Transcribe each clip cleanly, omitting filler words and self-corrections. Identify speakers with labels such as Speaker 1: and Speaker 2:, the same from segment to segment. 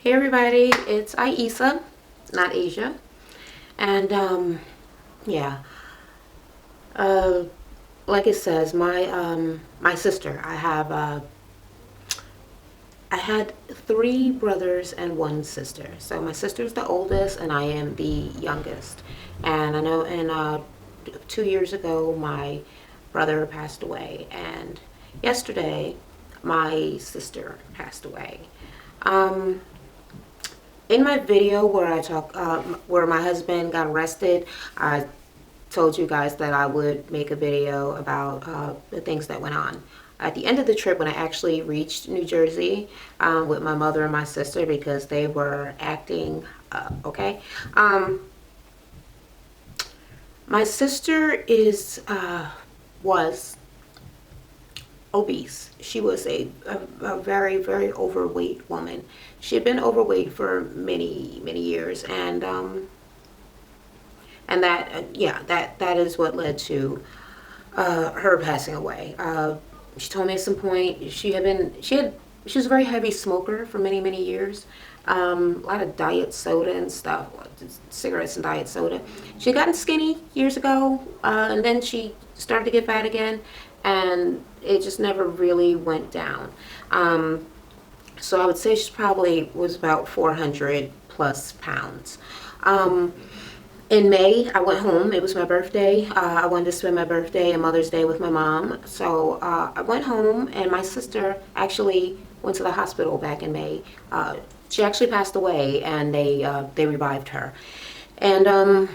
Speaker 1: Hey everybody, it's Aisa, not Asia, and yeah, uh, like it says, my sister. I had three brothers and one sister. So my sister's the oldest, and I am the youngest. And I know, and 2 years ago, my brother passed away, and yesterday, my sister passed away. Um, in my video where I talk, where my husband got arrested, I told you guys that I would make a video about the things that went on. At the end of the trip, when I actually reached New Jersey with my mother and my sister because they were acting okay. My sister was obese. She was a very, very overweight woman. She had been overweight for many, many years, and that yeah, that is what led to her passing away. She told me at some point she was a very heavy smoker for many, many years. A lot of diet soda and stuff, cigarettes and diet soda. She had gotten skinny years ago, and then she started to get fat again, and it just never really went down. So I would say she probably was about 400 plus pounds. In May, I went home. It was my birthday. I wanted to spend my birthday and Mother's Day with my mom. So I went home, and my sister actually went to the hospital back in May. She actually passed away, and they revived her. And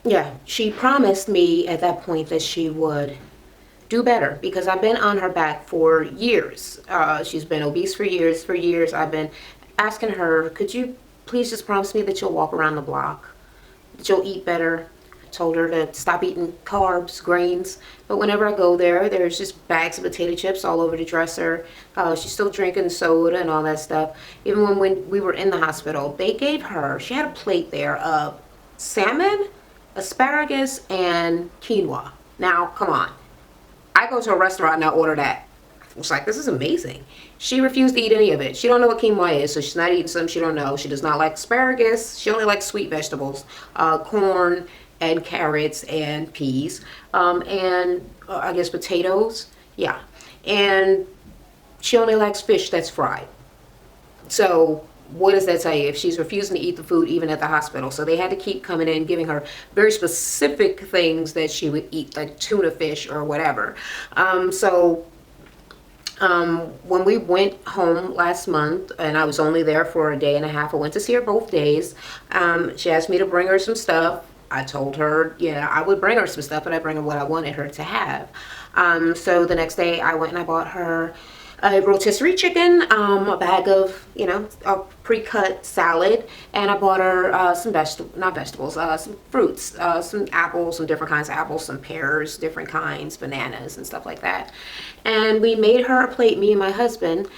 Speaker 1: yeah, she promised me at that point that she would do better because I've been on her back for years. She's been obese for years. For years, I've been asking her, could you please just promise me that you'll walk around the block? She'll eat better. I told her to stop eating carbs, grains. But whenever I go there, there's just bags of potato chips all over the dresser. She's still drinking soda and all that stuff. Even when we were in the hospital, they gave her, she had a plate there of salmon, asparagus, and quinoa. Now, come on. I go to a restaurant and I order that. I was like, this is amazing. She refused to eat any of it. She don't know what quinoa is, so she's not eating something she don't know. She does not like asparagus. She only likes sweet vegetables, corn and carrots and peas, and I guess potatoes. Yeah, and she only likes fish that's fried. So what does that tell you? If she's refusing to eat the food even at the hospital, so they had to keep coming in giving her very specific things that she would eat, like tuna fish or whatever. When we went home last month, and I was only there for a day and a half, I went to see her both days. She asked me to bring her some stuff. I told her, yeah, I would bring her some stuff, but I bring her what I wanted her to have. So the next day, I went and I bought her a rotisserie chicken, a bag of, a pre-cut salad, and I bought her some some fruits, some apples, some different kinds of apples, some pears, different kinds, bananas, and stuff like that. And we made her a plate, me and my husband.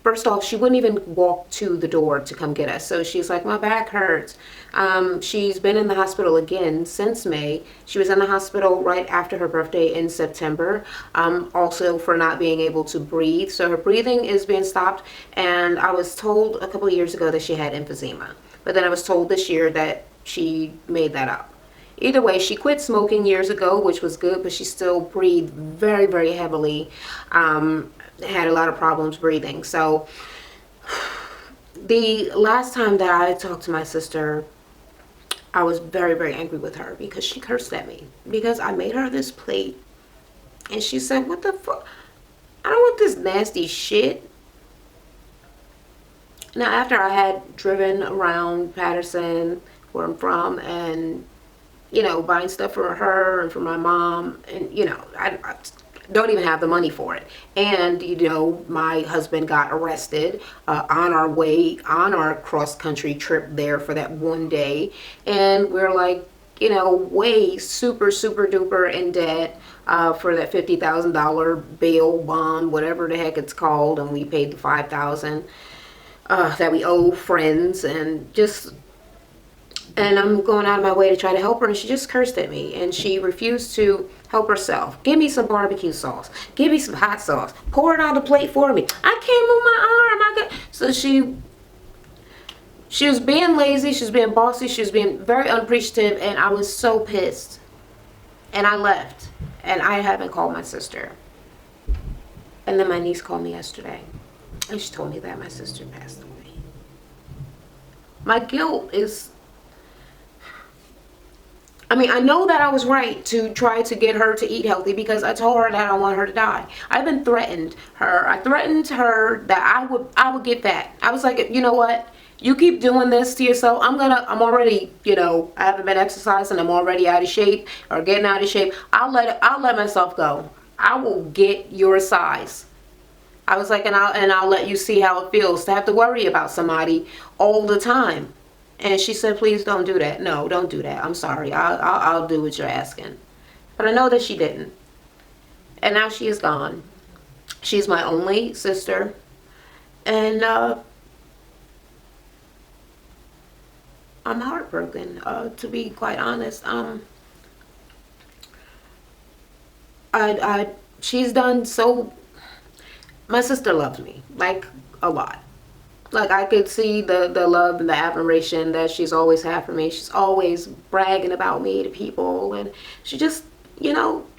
Speaker 1: First off, she wouldn't even walk to the door to come get us. So she's like, my back hurts. She's been in the hospital again since May. She was in the hospital right after her birthday in September, also for not being able to breathe. So her breathing is being stopped. And I was told a couple of years ago that she had emphysema. But then I was told this year that she made that up. Either way, she quit smoking years ago, which was good, but she still breathed very, very heavily. Had a lot of problems breathing. So the last time that I talked to my sister, I was very, very angry with her because she cursed at me because I made her this plate and she said, what the fuck? I don't want this nasty shit. Now, after I had driven around Patterson, where I'm from, and buying stuff for her and for my mom, and I don't even have the money for it. And my husband got arrested on our cross country trip there for that one day, and we're like way super duper in debt for that $50,000 bail bond, whatever the heck it's called, and we paid the $5,000 that we owe friends, and I'm going out of my way to try to help her, and she just cursed at me, and she refused to help herself. Give me some barbecue sauce. Give me some hot sauce. Pour it on the plate for me. I can't move my arm. So she She was being lazy, she was being bossy, she was being very unappreciative, and I was so pissed. And I left. And I haven't called my sister. And then my niece called me yesterday. And she told me that my sister passed away. My guilt is... I mean, I know that I was right to try to get her to eat healthy because I told her that I want her to die. I've been threatened her. I threatened her that I would get fat. I was like, you know what? You keep doing this to yourself. I'm already, I haven't been exercising. I'm already out of shape or getting out of shape. I'll let myself go. I will get your size. I was like, and I'll let you see how it feels to have to worry about somebody all the time. And she said, please don't do that. No, don't do that. I'm sorry. I'll do what you're asking. But I know that she didn't. And now she is gone. She's my only sister. And I'm heartbroken, to be quite honest. She's done so... My sister loves me, like, a lot. Like, I could see the love and the admiration that she's always had for me. She's always bragging about me to people. And she just,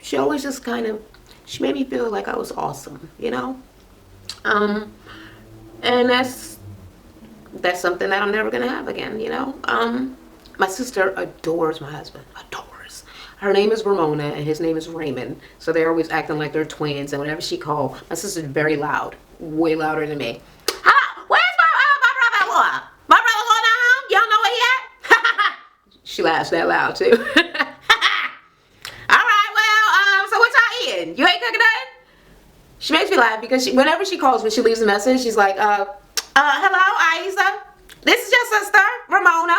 Speaker 1: she always just kind of, she made me feel like I was awesome, And that's something that I'm never going to have again, My sister adores my husband. Adores. Her name is Ramona and his name is Raymond. So they're always acting like they're twins. And whenever she calls, my sister's very loud. Way louder than me. My brother going down home? You don't know where he at? She laughs that loud too. Alright, well, so what y'all eating? You ain't cooking nothing? She makes me laugh because whenever she calls, when she leaves a message, she's like, hello, Isa. This is your sister, Ramona,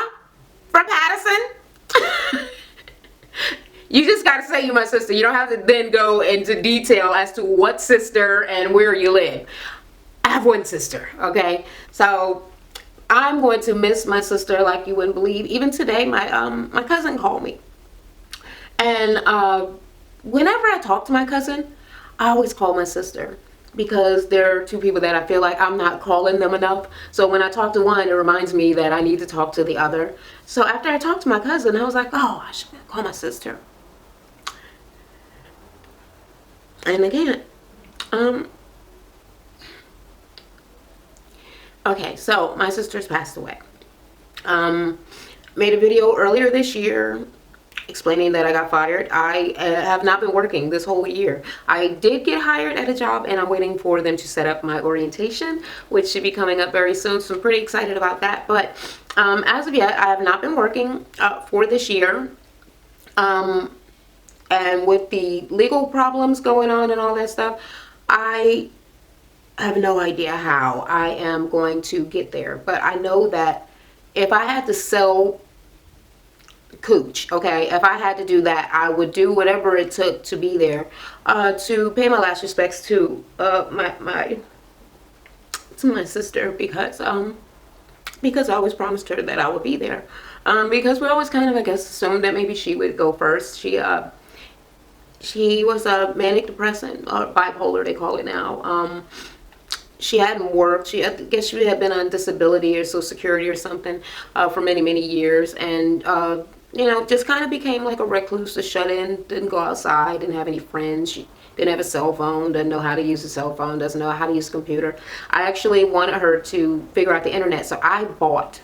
Speaker 1: from Patterson. You just gotta say you're my sister. You don't have to then go into detail as to what sister and where you live. I have one sister, okay? So I'm going to miss my sister like you wouldn't believe. Even today, my cousin called me. And whenever I talk to my cousin, I always call my sister. Because there are two people that I feel like I'm not calling them enough. So when I talk to one, it reminds me that I need to talk to the other. So after I talked to my cousin, I was like, oh, I should call my sister. And again, okay, so my sister's passed away. Made a video earlier this year explaining that I got fired. I have not been working this whole year. I did get hired at a job and I'm waiting for them to set up my orientation, which should be coming up very soon. So I'm pretty excited about that. But as of yet, I have not been working for this year. And with the legal problems going on and all that stuff, I have no idea how I am going to get there. But I know that if I had to sell cooch, okay, if I had to do that, I would do whatever it took to be there, to pay my last respects to my sister, because I always promised her that I would be there, because we always kind of, I guess, assumed that maybe she would go first. She was a manic depressant, or bipolar they call it now. She hadn't worked. I guess she had been on disability or Social Security or something for many years, and just kind of became like a recluse, a shut-in. Didn't go outside, didn't have any friends. She didn't have a cell phone, doesn't know how to use a cell phone, doesn't know how to use a computer. I actually wanted her to figure out the internet, so I bought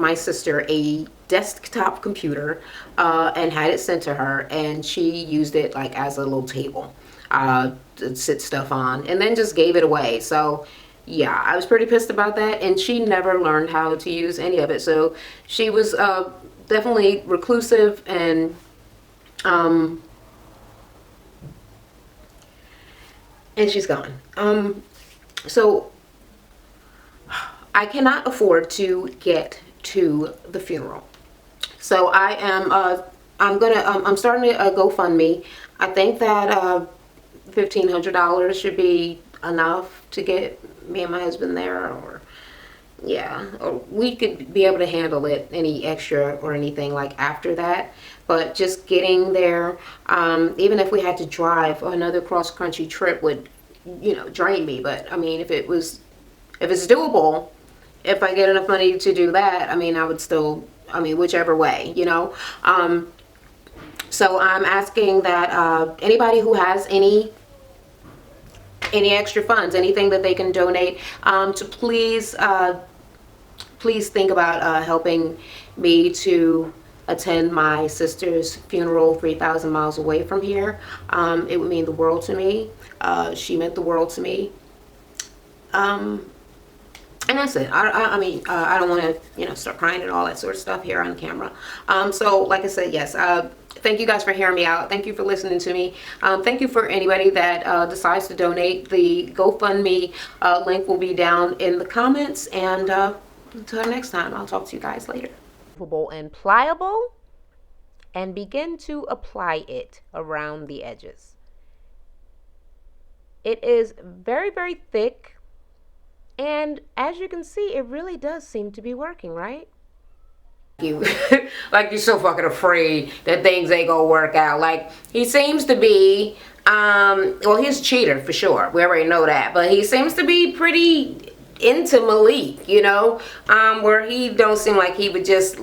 Speaker 1: my sister a desktop computer and had it sent to her, and she used it like as a little table to sit stuff on, and then just gave it away. So yeah, I was pretty pissed about that, and she never learned how to use any of it. So she was definitely reclusive, and she's gone. So I cannot afford to get to the funeral. So I'm starting a GoFundMe. I think that $1,500 should be enough to get me and my husband there, or we could be able to handle it, any extra or anything like after that. But just getting there, even if we had to drive, another cross-country trip would, drain me. But I mean, if it's doable, if I get enough money to do that, I mean, I would still, I mean, whichever way, you know. So I'm asking that anybody who has any extra funds, anything that they can donate, to please think about helping me to attend my sister's funeral 3,000 miles away from here. It would mean the world to me. She meant the world to me. And that's it. I mean, I don't want to, you know, start crying and all that sort of stuff here on camera. So like I said, yes, thank you guys for hearing me out. Thank you for listening to me. Thank you for anybody that decides to donate. The GoFundMe link will be down in the comments. And until next time, I'll talk to you guys later. And pliable, and begin to apply it around the edges. It is very, very thick. And as you can see, it really does seem to be working, right? You like you're so fucking afraid that things ain't gonna work out. Like, he seems to be, well, he's a cheater for sure. We already know that. But he seems to be pretty into Malik, you know, where he don't seem like he would just